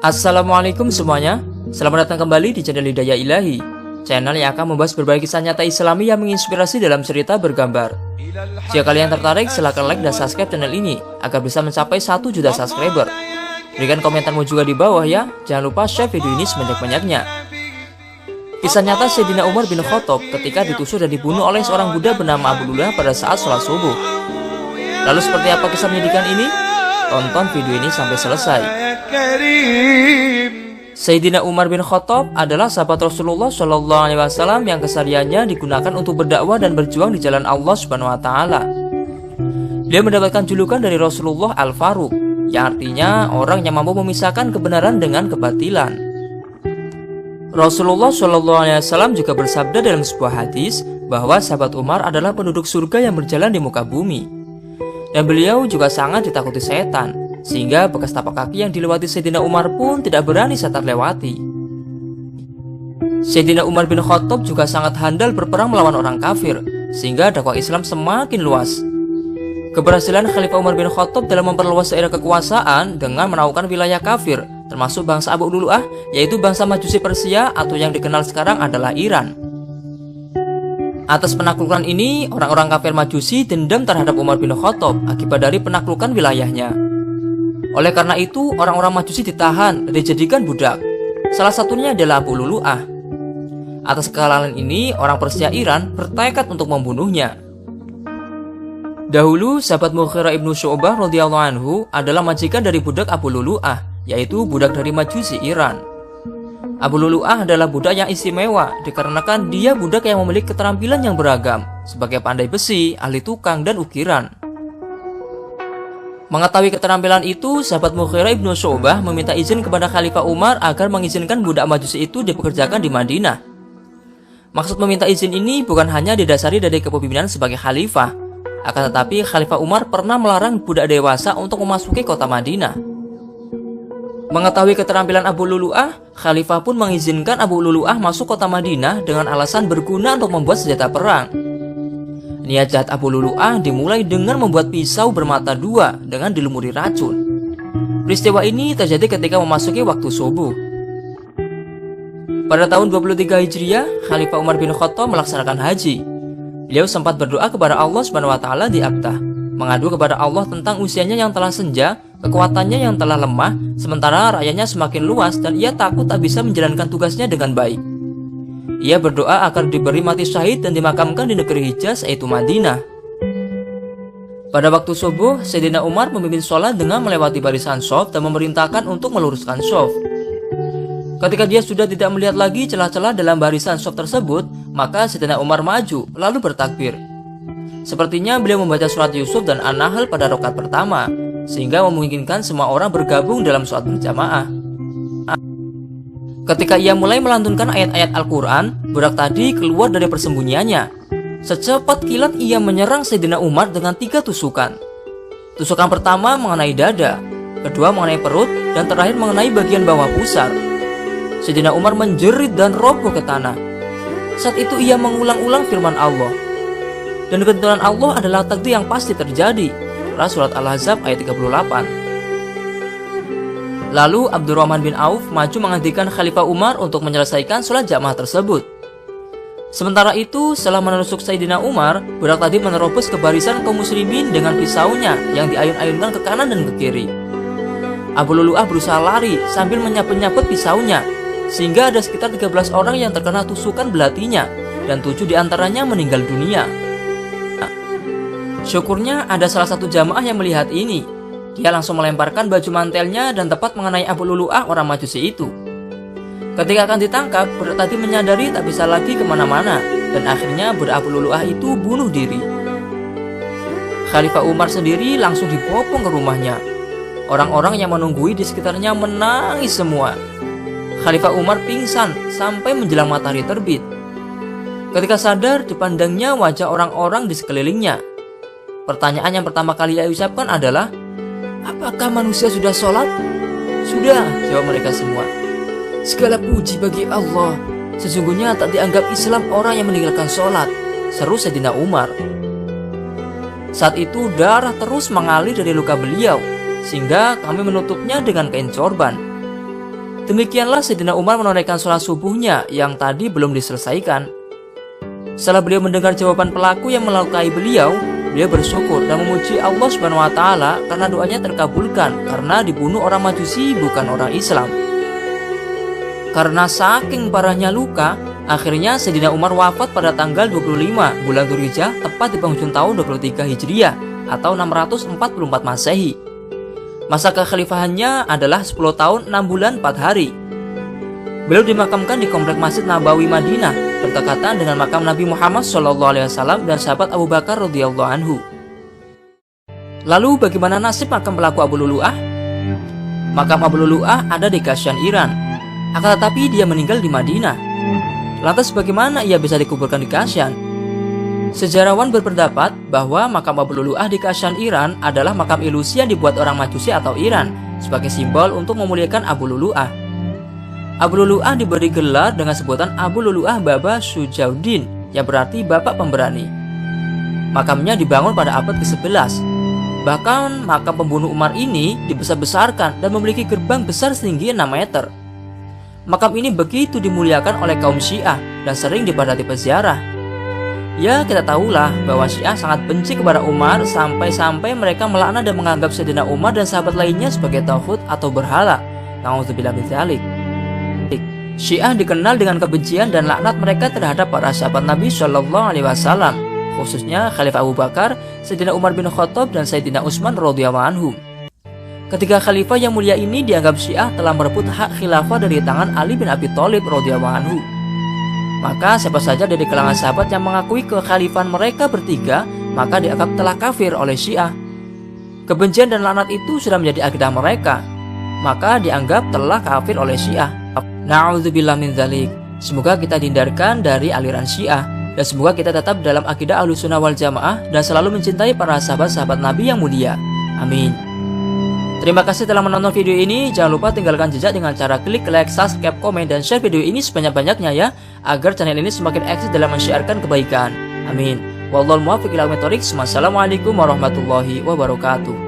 Assalamualaikum semuanya. Selamat datang kembali di channel Hidayah Ilahi, channel yang akan membahas berbagai kisah nyata Islami yang menginspirasi dalam cerita bergambar. Jika kalian tertarik, silakan like dan subscribe channel ini agar bisa mencapai 1 juta subscriber. Berikan komentarmu juga di bawah ya. Jangan lupa share video ini sebanyak-banyaknya. Kisah nyata Sayyidina Umar bin Khattab ketika ditusuk dan dibunuh oleh seorang budak bernama Abu Lulu'ah pada saat sholat subuh. Lalu seperti apa kisah menyedihkan ini? Tonton video ini sampai selesai. Sayyidina Umar bin Khattab adalah sahabat Rasulullah SAW yang kesehariannya digunakan untuk berdakwah dan berjuang di jalan Allah Subhanahu wa Ta'ala. Dia mendapatkan julukan dari Rasulullah Al-Faruq, yang artinya orang yang mampu memisahkan kebenaran dengan kebatilan. Rasulullah SAW juga bersabda dalam sebuah hadis bahwa sahabat Umar adalah penduduk surga yang berjalan di muka bumi. Dan beliau juga sangat ditakuti setan, sehingga bekas tapak kaki yang dilewati Sayyidina Umar pun tidak berani setan lewati. Sayyidina Umar bin Khattab juga sangat handal berperang melawan orang kafir, sehingga dakwah Islam semakin luas. Keberhasilan Khalifah Umar bin Khattab dalam memperluas daerah kekuasaan dengan menaklukkan wilayah kafir, termasuk bangsa Abu Lulu'ah, yaitu bangsa Majusi Persia atau yang dikenal sekarang adalah Iran. Atas penaklukan ini, orang-orang kafir Majusi dendam terhadap Umar bin Khattab akibat dari penaklukan wilayahnya. Oleh karena itu, orang-orang Majusi ditahan dan dijadikan budak. Salah satunya adalah Abu Lulu'ah. Atas kekalahan ini, orang Persia Iran bertekad untuk membunuhnya. Dahulu, sahabat Mughirah ibnu Syu'bah radhiyallahu anhu adalah majikan dari budak Abu Lulu'ah, yaitu budak dari Majusi Iran. Abu Lulu'ah adalah budak yang istimewa dikarenakan dia budak yang memiliki keterampilan yang beragam sebagai pandai besi, ahli tukang, dan ukiran. Mengetahui keterampilan itu, sahabat Mughirah ibnu Syu'bah meminta izin kepada Khalifah Umar agar mengizinkan budak Majusi itu dipekerjakan di Madinah. Maksud meminta izin ini bukan hanya didasari dari kepemimpinan sebagai khalifah, akan tetapi Khalifah Umar pernah melarang budak dewasa untuk memasuki kota Madinah. Mengetahui keterampilan Abu Lulu'ah, Khalifah pun mengizinkan Abu Lulu'ah masuk kota Madinah dengan alasan berguna untuk membuat senjata perang. Niat jahat Abu Lulu'ah dimulai dengan membuat pisau bermata dua dengan dilumuri racun. Peristiwa ini terjadi ketika memasuki waktu subuh. Pada tahun 23 Hijriah, Khalifah Umar bin Khattab melaksanakan haji. Beliau sempat berdoa kepada Allah Subhanahu wa Ta'ala di Abtah, mengadu kepada Allah tentang usianya yang telah senja, kekuatannya yang telah lemah, sementara rakyatnya semakin luas dan ia takut tak bisa menjalankan tugasnya dengan baik. Ia berdoa agar diberi mati syahid dan dimakamkan di negeri Hijaz, yaitu Madinah. Pada waktu subuh, Sayyidina Umar memimpin sholat dengan melewati barisan shaf dan memerintahkan untuk meluruskan shaf. Ketika dia sudah tidak melihat lagi celah-celah dalam barisan shaf tersebut, maka Sayyidina Umar maju lalu bertakbir. Sepertinya beliau membaca surat Yusuf dan An-Nahl pada rakaat pertama, sehingga memungkinkan semua orang bergabung dalam sholat berjamaah. Ketika ia mulai melantunkan ayat-ayat Al-Quran, budak tadi keluar dari persembunyiannya. Secepat kilat ia menyerang Sayyidina Umar dengan 3 tusukan. Tusukan pertama mengenai dada, kedua mengenai perut, dan terakhir mengenai bagian bawah pusar. Sayyidina Umar menjerit dan roboh ke tanah. Saat itu ia mengulang-ulang firman Allah. Dan ketentuan Allah adalah takdir yang pasti terjadi. Surat Al-Ahzab ayat 38. Lalu Abdurrahman bin Auf maju menggantikan Khalifah Umar untuk menyelesaikan sholat jamaah tersebut. Sementara itu, setelah menusuk Sayyidina Umar, budak tadi menerobos ke barisan kaum muslimin dengan pisaunya yang diayun-ayunkan ke kanan dan ke kiri. Abu Lulu'ah berusaha lari sambil menyabet-nyabet pisaunya, sehingga ada sekitar 13 orang yang terkena tusukan belatinya dan 7 diantaranya meninggal dunia. Syukurnya ada salah satu jamaah yang melihat ini. Dia langsung melemparkan baju mantelnya dan tepat mengenai Abu Lulu'ah orang Majusi itu. Ketika akan ditangkap, budak tadi menyadari tak bisa lagi kemana-mana, dan akhirnya budak Abu Lulu'ah itu bunuh diri. Khalifah Umar sendiri langsung dibopong ke rumahnya. Orang-orang yang menunggui di sekitarnya menangis semua. Khalifah Umar pingsan sampai menjelang matahari terbit. Ketika sadar, dipandangnya wajah orang-orang di sekelilingnya. Pertanyaan yang pertama kali ia ucapkan adalah, "Apakah manusia sudah sholat?" "Sudah," jawab mereka semua. "Segala puji bagi Allah. Sesungguhnya tak dianggap Islam orang yang meninggalkan sholat," seru Sayyidina Umar. Saat itu darah terus mengalir dari luka beliau, sehingga kami menutupnya dengan kain sorban. Demikianlah Sayyidina Umar menunaikan sholat subuhnya yang tadi belum diselesaikan. Setelah beliau mendengar jawaban pelaku yang melukai beliau bersyukur dan memuji Allah Subhanahu wa taala karena doanya terkabulkan karena dibunuh orang Majusi bukan orang Islam. Karena saking parahnya luka, akhirnya Sayyidina Umar wafat pada tanggal 25 bulan Dzulhijjah tepat di penghujung tahun 23 Hijriah atau 644 Masehi. Masa kekhalifahannya adalah 10 tahun 6 bulan 4 hari. Beliau dimakamkan di komplek Masjid Nabawi Madinah, berdekatan dengan makam Nabi Muhammad SAW dan sahabat Abu Bakar radhiyallahu anhu. Lalu bagaimana nasib makam pelaku Abu Lulu'ah? Makam Abu Lulu'ah ada di Kashan, Iran. Akan tetapi dia meninggal di Madinah. Lantas bagaimana ia bisa dikuburkan di Kashan? Sejarawan berpendapat bahwa makam Abu Lulu'ah di Kashan, Iran adalah makam ilusi yang dibuat orang Majusi atau Iran sebagai simbol untuk memuliakan Abu Lulu'ah. Abu Lulu'ah diberi gelar dengan sebutan Abu Lulu'ah Baba Sujauddin yang berarti Bapak Pemberani. Makamnya dibangun pada abad ke-11. Bahkan makam pembunuh Umar ini dibesar-besarkan dan memiliki gerbang besar setinggi 6 meter. Makam ini begitu dimuliakan oleh kaum Syiah dan sering dipadati peziarah. Ya, kita tahulah bahwa Syiah sangat benci kepada Umar sampai-sampai mereka melaknat dan menganggap Sayyidina Umar dan sahabat lainnya sebagai tauhid atau berhala. Na'udzubillah min dzalik. Syiah dikenal dengan kebencian dan laknat mereka terhadap para sahabat Nabi Shallallahu Alaihi Wasallam, khususnya Khalifah Abu Bakar, Sayyidina Umar bin Khattab dan Sayyidina Utsman radhiyallahu anhum. Ketiga khalifah yang mulia ini dianggap Syiah telah merebut hak khilafah dari tangan Ali bin Abi Thalib radhiyallahu anhu. Maka siapa saja dari kalangan sahabat yang mengakui kekhalifahan mereka bertiga, maka dianggap telah kafir oleh Syiah. Kebencian dan laknat itu sudah menjadi akidah mereka, maka dianggap telah kafir oleh Syiah. Na'udzubillah min dzalik. Semoga kita dihindarkan dari aliran Syiah dan semoga kita tetap dalam akidah Ahlussunnah wal Jamaah dan selalu mencintai para sahabat-sahabat Nabi yang mulia. Amin. Terima kasih telah menonton video ini. Jangan lupa tinggalkan jejak dengan cara klik like, subscribe, komen, dan share video ini sebanyak-banyaknya ya, agar channel ini semakin eksis dalam mensiarkan kebaikan. Amin. Wallahul muwaffiq ila aqwamit thoriq. Wassalamualaikum warahmatullahi wabarakatuh.